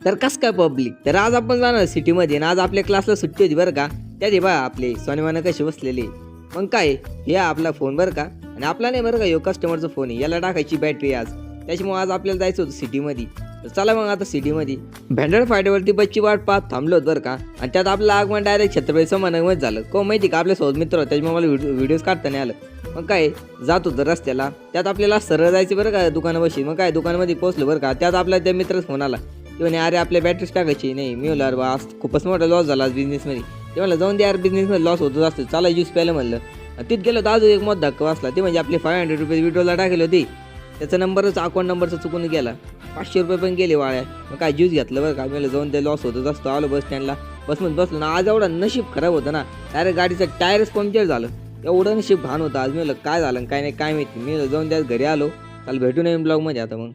तर कस काय पब्लिक, तर आज आपण जाणार सिटीमध्ये आणि आज आपल्या क्लासला सुट्टी होती बरं का. त्यात बा आपले सोनेमानं कसे बसलेले. मग काय, हे आपला फोन बरं का, आणि आपला नाही बरं का, यो कस्टमरचा फोन आहे, याला टाकायची बॅटरी आज. त्याच्यामुळे आज आपल्याला जायचं होतं सिटीमध्ये. तर चला मग आता सिटीमध्ये भेंडळ फाट्यावरती बसची वाट पाहत थांबलो होत बरं का. आणि त्यात आपलं आगमन डायरेक्ट छत्रपती संभाजीनगरमध्ये झालं. को माहिती का, आपल्या सोबत मित्र होता, त्याच्यामुळे मला व्हिडिओज काढता नाही आलं. मग काय, जात होतं रस्त्याला, त्यात आपल्याला सरळ जायचं बरं का दुकानापाशी. मग काय, दुकानामध्ये पोहोचलो बरं का, त्यात आपल्या त्या मित्राचा फोन आला. ते म्हणे अरे आपल्या बॅटरीज टाकायची नाही. मी म्हणलं अरे बा खूपच मोठा लॉस झाला आज बिझनेसमध्ये. ते म्हणलं जाऊन दे यार, बिझनेसमध्ये लॉस होतच असतो, चला ज्यूस प्यायला म्हणलं. तिथं गेलो तर अजून एक मोठा धक्का वाचला. ते म्हणजे आपले 500 रुपये विड्रॉला टाकले होते, त्याचा नंबरच अकाउंट नंबरचा चुकून गेला. 500 रुपये पण गेले वाळ्या. मग काय ज्यूस घेतलं बरं का, मला जाऊन ते लॉस होतच असतो. आलो बस स्टँडला, बसमध्ये बसलो ना. आज एवढा नशीब खराब होतं ना, डायरेक्ट गाडीचं टायरच पंक्चर झालं. एवढं नशीब घाण होतं आज. मी काय झालं काय नाही काय माहिती. मी जाऊन त्याच घरी आलो. काल भेटू नये ब्लॉगमध्ये आता मग.